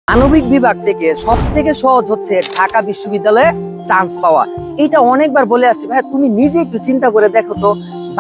আণবিক বিভাগ থেকে সব থেকে সহজ হচ্ছে ঢাকা বিশ্ববিদ্যালয়ে চান্স পাওয়া। এটা অনেকবার বলে আসছি ভাই, তুমি নিজে একটু চিন্তা করে দেখো তো,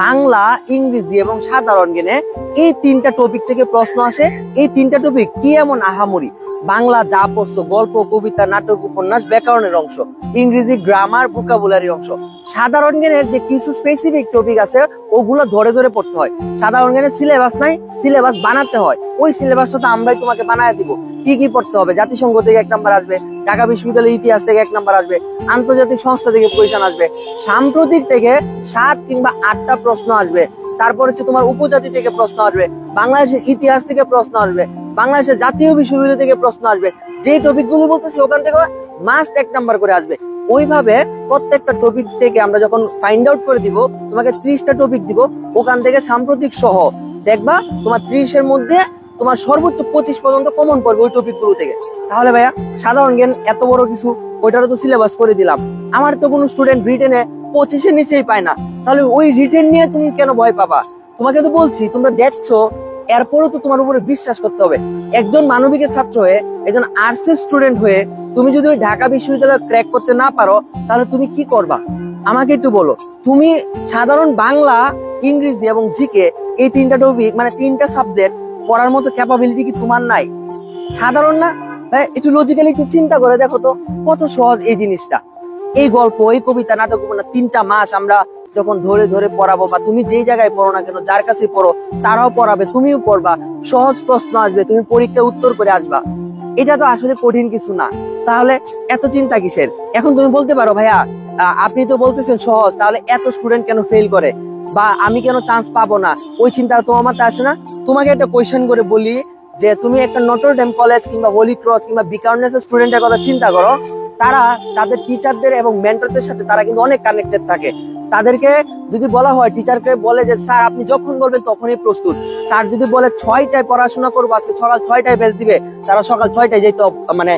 বাংলা, ইংরেজি এবং সাধারণ জ্ঞানে এই তিনটা টপিক থেকে প্রশ্ন আসে। এই তিনটা টপিক কি এমন আহামরি? বাংলা যা পড়ছো, গল্প, কবিতা, নাটক, উপন্যাস, ব্যাকরণের অংশ, ইংরেজি গ্রামার, ভোকাবুলারি অংশ। সাধারণ জ্ঞানের যে কিছু স্পেসিফিক টপিক আছে ওগুলো ধরে ধরে পড়তে হয়। সাধারণ জ্ঞানের সিলেবাস নাই, সিলেবাস বানাতে হয়। ওই সিলেবাসটা তো আমরাই তোমাকে বানায় দিব। কি কি পড়তে হবে? জাতিসংঘ থেকে 1 নাম্বার আসবে, ঢাকা বিশ্ববিদ্যালয়ের ইতিহাস থেকে 1 নাম্বার আসবে, আন্তর্জাতিক সংস্থা থেকে কোয়েশ্চেন আসবে, সাম্প্রতিক থেকে 7 কিংবা 8টা প্রশ্ন আসবে। তারপর হচ্ছে তোমার উপজাতি থেকে প্রশ্ন আসবে, বাংলাদেশের ইতিহাস থেকে প্রশ্ন আসবে, বাংলাদেশের জাতীয় বিশ্ববিদ্যালয় থেকে প্রশ্ন আসবে। যে টপিক গুলো বলতেছি ওখান থেকে মাস্ট 1 নাম্বার করে আসবে। ওইভাবে প্রত্যেকটা টপিক থেকে আমরা যখন ফাইন্ড আউট করে দিব, তোমাকে 30টা টপিক দিব, ওখান থেকে সাম্প্রতিক সহ দেখবা তোমার 30-এর মধ্যে তোমার সর্বোচ্চ 25 পর্যন্ত কমন পড়বে ওই টপিক গুলো থেকে। তাহলে ভাইয়া সাধারণ জ্ঞান এত বড় কিছু, ওইটারও তো সিলেবাস করে দিলাম। আমার তো কোনো স্টুডেন্ট রিটেনে 25-এর নিচেই পায় না, তাহলে ওই রিটেন নিয়ে তুমি কেন ভয় পাবা? তোমাকে তো বলছি, তোমরা দেখছো, এরপরও তো তোমার উপরে বিশ্বাস করতে হবে। একজন মানবিকের ছাত্র হয়ে, একজন আর্টসের স্টুডেন্ট হয়ে তুমি যদি ওই ঢাকা বিশ্ববিদ্যালয় ক্র্যাক করতে না পারো, তাহলে তুমি কি করবা? আমাকে একটু বলো। তুমি সাধারণ বাংলা, ইংরেজি এবং জিকে, এই 3টা টপিক মানে 3টা সাবজেক্ট পড়ার মতো ক্যাপাবিলিটি কি তোমার নাই? সাধারণ না? একটু লজিক্যালি একটু চিন্তা করে দেখো তো, কত সহজ এই জিনিসটা। এই গল্প, এই কবিতা, নাটক, উপন্যাস 3টা মাস আমরা যখন ধরে ধরে পড়াবো, বা তুমি যেই জায়গায় পড়ো না কেন, যার কাছে পড়ো তারাও পড়াবে, তুমিও পড়বা, সহজ প্রশ্ন আসবে, তুমি পরীক্ষায় উত্তর করে আসবা। এটা তো আসলে কঠিন কিছু না, তাহলে এত চিন্তা কিসের? এখন তুমি বলতে পারো ভাইয়া আপনি তো বলতেছেন সহজ, তাহলে এত স্টুডেন্ট কেন ফেল করে, বা আমি কেন চান্স পাবো না, ওই চিন্তা তোমার মাথায় আসে না? তোমাকে একটা কোয়েশ্চেন করে বলি যে তুমি একটা নটর ডেম কলেজ কিংবা হোলি ক্রস কিংবা বিকার্নেসের স্টুডেন্টের কথা চিন্তা করো। তারা তাদের টিচারদের এবং মেন্টরদের সাথে তারা কিন্তু অনেক কানেক্টেড থাকে। তাদেরকে যদি বলা হয়, টিচারকে বলে যে স্যার আপনি যখন বলবেন তখনই প্রস্তুত। স্যার যদি বলে 6টায় পড়াশোনা করবো, আজকে সকাল 6টায় ব্যাচ দিবে, তারা সকাল 6টায় যেতে মানে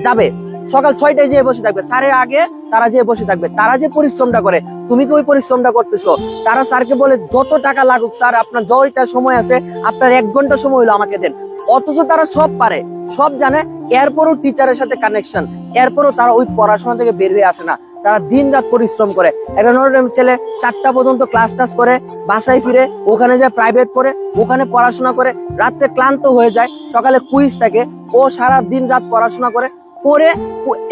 যাবে, সকাল 6টায় যেয়ে বসে থাকবে, স্যারের আগে তারা যেয়ে বসে থাকবে। তারা যে পরিশ্রমটা করে, তুমি কি ওই পরিশ্রমটা করতেছো? তারা স্যারকে বলে যত টাকা লাগুক স্যার, আপনার যতটা সময় আছে, আপনার 1 ঘন্টা সময় হলো আমাকে দেন। অথচ তারা সব পারে, সব জানে, এরপরও টিচারের সাথে কানেকশন, এরপরও তারা ওই পড়াশোনা থেকে বের হয়ে আসে না। তারা দিন রাত পরিশ্রম করে। একটা নটরডেম ছেলে 4টা পর্যন্ত ক্লাস টাস করে, বাসায় ফিরে ওখানে যায় প্রাইভেট পড়ে, ওখানে পড়াশোনা করে, রাত্রে ক্লান্ত হয়ে যায়, সকালে কুইজ থাকে, ও সারা দিন রাত পড়াশোনা করে, পরে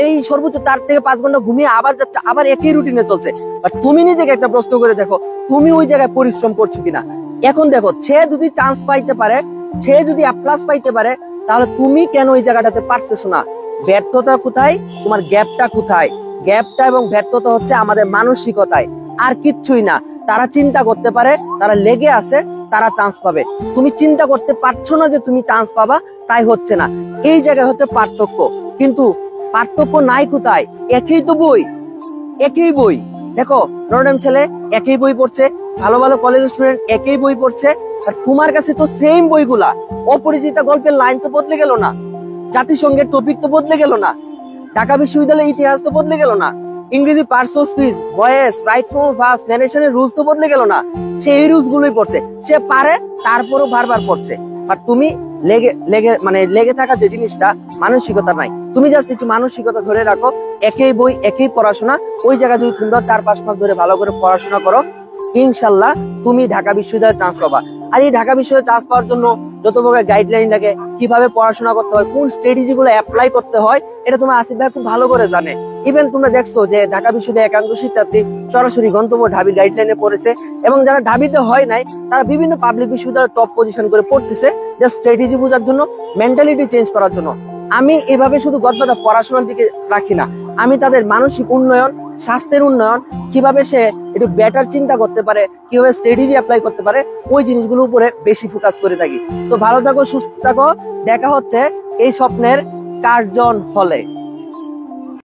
এই সর্বোচ্চ 4 থেকে 5 ঘন্টা ঘুমিয়ে আবার যাচ্ছে, আবার একই রুটিনে চলছে। আর তুমি নিজেকে একটা প্রশ্ন করে দেখো, তুমি ওই জায়গায় পরিশ্রম করছো কিনা? এখন দেখো, সে যদি চান্স পাইতে পারে, সে যদি A+ পাইতে পারে, তাহলে তুমি কেন ওই জায়গাটাতে পারতেছো না? ব্যর্থতা কোথায়? তোমার গ্যাপটা কোথায়? গ্যাপটা এবং ব্যর্থতা হচ্ছে আমাদের মানসিকতায়, আর কিচ্ছুই না। তারা চিন্তা করতে পারে, তারা লেগে আছে, তারা চান্স পাবে। তুমি চিন্তা করতে পারছো না যে তুমি চান্স পাবা, তাই হচ্ছে না। এই জায়গায় হচ্ছে পার্থক্য। কিন্তু পার্থক্য নাই কোথায়? একই তো বই, একই বই। দেখো, নটরডেম ছেলে একই বই পড়ছে, ভালো ভালো কলেজ স্টুডেন্ট একই বই পড়ছে, আর তোমার কাছে তো সেম বইগুলা। অপরিচিতা গল্পের লাইন তো বদলে গেল না, জাতিসংঘের টপিক তো বদলে গেল না, ঢাকা বিশ্ববিদ্যালয়ের ইতিহাস তো বদলে গেল না, ইংরেজি parts of speech, voice, right from first, ন্যারেশনের রুলস তো বদলে গেল না। সে এই রুলস গুলোই পড়ছে, সে পারে, তারপরও বারবার পড়ছে। আর তুমি লেগে থাকা যে জিনিসটা, মানসিকতা নাই। তুমি জাস্ট একটু মানসিকতা ধরে রাখো, একই বই, একই পড়াশোনা, ওই জায়গায় যদি তোমরা 4-5 মাস ধরে ভালো করে পড়াশোনা করো, ইনশাল্লাহ তুমি ঢাকা বিশ্ববিদ্যালয়ে চান্স পাবা। আর এই ঢাকা বিশ্ববিদ্যালয়ে চান্স পাওয়ার জন্য যত প্রকার গাইডলাইন লাগে, কিভাবে পড়াশোনা করতে হয়, কোন স্ট্র্যাটেজি গুলো অ্যাপ্লাই করতে হয়, এটা তোমার আসিফ ভাই খুব ভালো করে জানে। ইভেন তোমরা দেখছো যে ঢাকা বিশ্ববিদ্যালয়ে একাংশ শিক্ষার্থী সরাসরি গন্তব্য ঢাবি গাইডলাইনে পড়েছে, এবং যারা ঢাবিতে হয় নাই তারা বিভিন্ন পাবলিক বিশ্ববিদ্যালয়ে টপ পজিশন করে পড়তেছে, জাস্ট স্ট্র্যাটেজি বোঝার জন্য, মেন্টালিটি চেঞ্জ করার জন্য। আমি এভাবে শুধু গতবাদা পড়াশোনার দিকে রাখি না, আমি তাদের মানসিক উন্নয়ন, স্বাস্থ্যের উন্নয়ন, কিভাবে সে একটু বেটার চিন্তা করতে পারে, কিভাবে স্ট্র্যাটেজি অ্যাপ্লাই করতে পারে, ওই জিনিসগুলোর উপরে বেশি ফোকাস করে থাকি। তো ভালো থাকো, সুস্থ থাকো, দেখা হচ্ছে এই স্বপ্নের কার্জন হলে।